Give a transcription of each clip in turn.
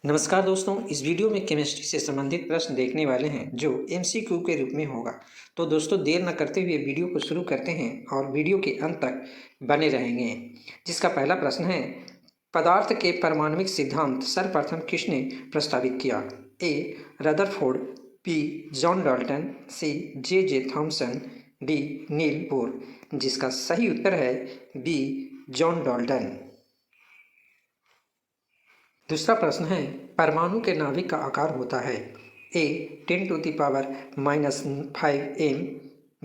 नमस्कार दोस्तों, इस वीडियो में केमिस्ट्री से संबंधित प्रश्न देखने वाले हैं जो एमसीक्यू के रूप में होगा। तो दोस्तों देर न करते हुए वीडियो को शुरू करते हैं और वीडियो के अंत तक बने रहेंगे। जिसका पहला प्रश्न है, पदार्थ के परमाणुविक सिद्धांत सर्वप्रथम किसने प्रस्तावित किया? A Rutherford, B John Dalton, C J Thomson, D Niels Bohr. जिसका सही उत्तर है बी जॉन डाल्टन। दूसरा प्रश्न है, परमाणु के नाभिक का आकार होता है ए 10⁻⁻5 m,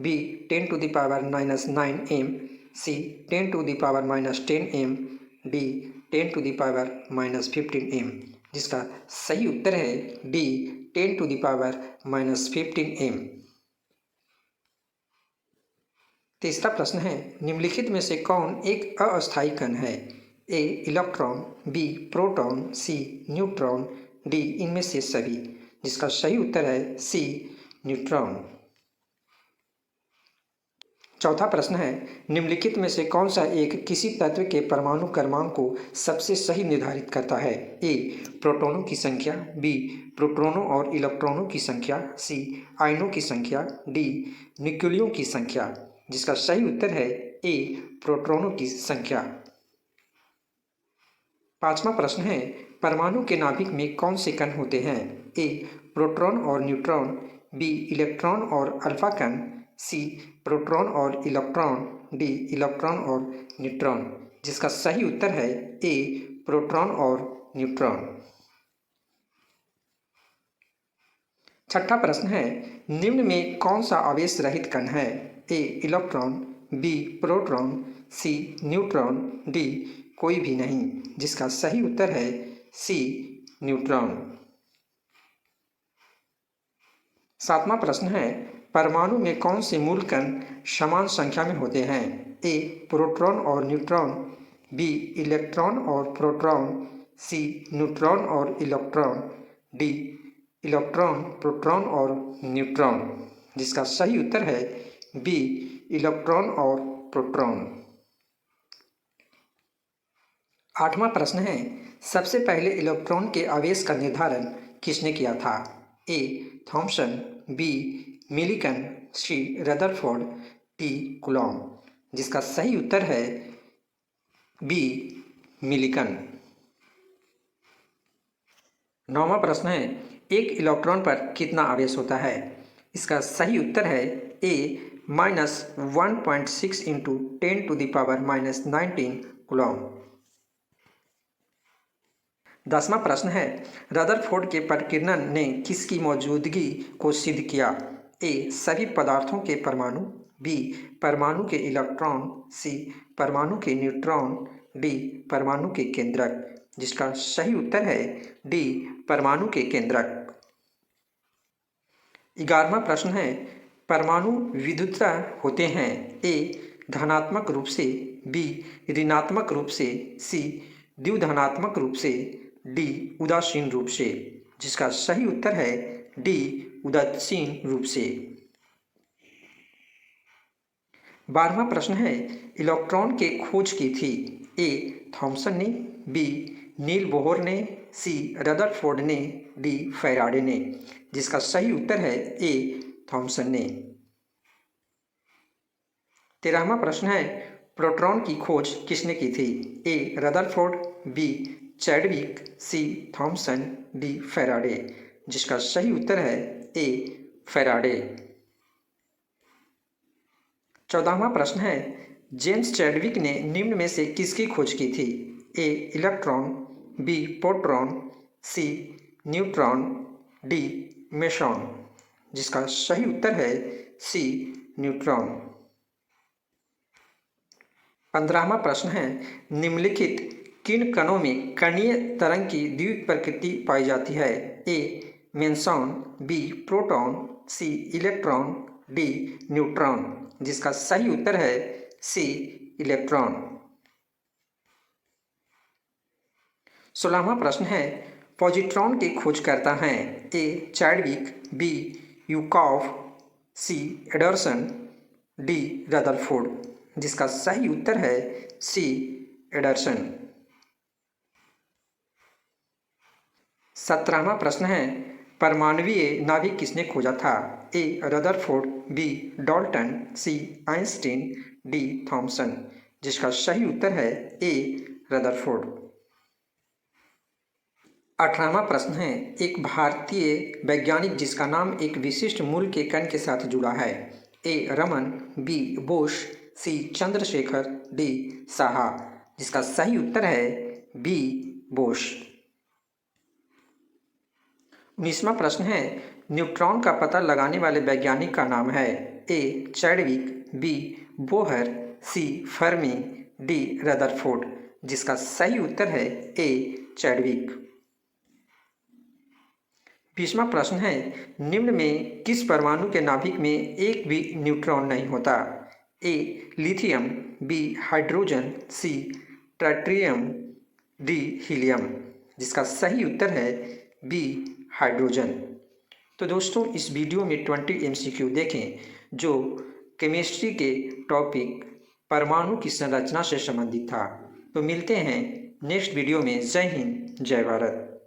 बी 10⁻⁻9 m, सी 10⁻⁻10 m, डी 10⁻⁻15 m। जिसका सही उत्तर है डी 10⁻⁻15 m। तीसरा प्रश्न है, निम्नलिखित में से कौन एक अस्थायी कण है? ए इलेक्ट्रॉन, बी प्रोटॉन, सी न्यूट्रॉन, डी इनमें से सभी। जिसका सही उत्तर है सी न्यूट्रॉन। चौथा प्रश्न है, निम्नलिखित में से कौन सा एक किसी तत्व के परमाणु क्रमांक को सबसे सही निर्धारित करता है? ए प्रोटॉनों की संख्या, बी प्रोटॉनों और इलेक्ट्रॉनों की संख्या, सी आयनों की संख्या, डी न्यूक्लियों की संख्या। जिसका सही उत्तर है ए प्रोटॉनों की संख्या। पांचवा प्रश्न है, परमाणु के नाभिक में कौन से कण होते हैं? ए प्रोटॉन और न्यूट्रॉन, बी इलेक्ट्रॉन और अल्फा कण, सी प्रोटॉन और इलेक्ट्रॉन, डी इलेक्ट्रॉन और न्यूट्रॉन। जिसका सही उत्तर है ए प्रोटॉन और न्यूट्रॉन। छठा प्रश्न है, निम्न में कौन सा आवेश रहित कण है? ए इलेक्ट्रॉन, बी प्रोटॉन, सी न्यूट्रॉन, डी कोई भी नहीं। जिसका सही उत्तर है सी न्यूट्रॉन। सातवां प्रश्न है, परमाणु में कौन से मूल कण समान संख्या में होते हैं? ए प्रोटॉन और न्यूट्रॉन, बी इलेक्ट्रॉन और प्रोटॉन, सी न्यूट्रॉन और इलेक्ट्रॉन, डी इलेक्ट्रॉन प्रोटॉन और न्यूट्रॉन। जिसका सही उत्तर है बी इलेक्ट्रॉन और प्रोटॉन। आठवां प्रश्न है, सबसे पहले इलेक्ट्रॉन के आवेश का निर्धारण किसने किया था? ए थॉमसन, बी मिलिकन, सी रदरफोर्ड, डी कूलॉम। जिसका सही उत्तर है बी मिलिकन। नौवां प्रश्न है, एक इलेक्ट्रॉन पर कितना आवेश होता है? इसका सही उत्तर है ए -1.6 इंटू 10⁻⁻19 कूलॉम। 10वां प्रश्न है, रदरफोर्ड के प्रकीर्णन ने किसकी मौजूदगी को सिद्ध किया? ए सभी पदार्थों के परमाणु, बी परमाणु के इलेक्ट्रॉन, सी परमाणु के न्यूट्रॉन, डी परमाणु के केंद्रक। जिसका सही उत्तर है डी परमाणु के केंद्रक। 11वां प्रश्न है, परमाणु विद्युतः होते हैं ए धनात्मक रूप से, बी ऋणात्मक रूप से, सी द्विधनात्मक रूप से, डी उदासीन रूप से। जिसका सही उत्तर है डी उदासीन रूप से। 12वां प्रश्न है, इलेक्ट्रॉन के खोज की थी? ए थॉमसन ने, बी नील बोहर ने, सी रदरफोर्ड ने, डी फैराडे ने। जिसका सही उत्तर है ए थॉमसन ने। 13वां प्रश्न है, प्रोटॉन की खोज किसने की थी? ए रदरफोर्ड, बी चैडविक, सी थॉमसन, डी फैराडे। जिसका सही उत्तर है ए फैराडे। 14वां प्रश्न है, जेम्स चैडविक ने निम्न में से किसकी खोज की थी? ए इलेक्ट्रॉन, बी प्रोटॉन, सी न्यूट्रॉन, डी मेसॉन। जिसका सही उत्तर है सी न्यूट्रॉन। 15वां प्रश्न है, निम्नलिखित किन कणों में कणीय तरंग की द्वितीय प्रकृति पाई जाती है? ए मेसॉन, बी प्रोटॉन, सी इलेक्ट्रॉन, डी न्यूट्रॉन। जिसका सही उत्तर है सी इलेक्ट्रॉन। 16वां प्रश्न है, पॉजिट्रॉन के खोजकर्ता हैं? ए चैडविक, बी यूकॉफ, सी एडरसन, डी रदरफोर्ड। जिसका सही उत्तर है सी एडरसन। 17वां प्रश्न है, परमाणुवीय नाभिक किसने खोजा था? ए रदरफोर्ड, बी डाल्टन, सी आइंस्टीन, डी थॉमसन। जिसका सही उत्तर है ए रदरफोर्ड। 18वां प्रश्न है, एक भारतीय वैज्ञानिक जिसका नाम एक विशिष्ट मूल के कण के साथ जुड़ा है। ए रमन, बी बोस, सी चंद्रशेखर, डी साहा। जिसका सही उत्तर है बी बोस। 19वां प्रश्न है, न्यूट्रॉन का पता लगाने वाले वैज्ञानिक का नाम है। ए चैडविक, बी बोहर, सी फर्मी, डी रदरफोर्ड। जिसका सही उत्तर है ए चैडविक। 20वां प्रश्न है, निम्न में किस परमाणु के नाभिक में एक भी न्यूट्रॉन नहीं होता? A lithium, B hydrogen, C tritium, D helium. जिसका सही उत्तर है बी हाइड्रोजन। तो दोस्तों इस वीडियो में 20 MCQ देखें जो केमिस्ट्री के टॉपिक परमाणु की संरचना से संबंधित था। तो मिलते हैं नेक्स्ट वीडियो में। जय हिंद, जय भारत।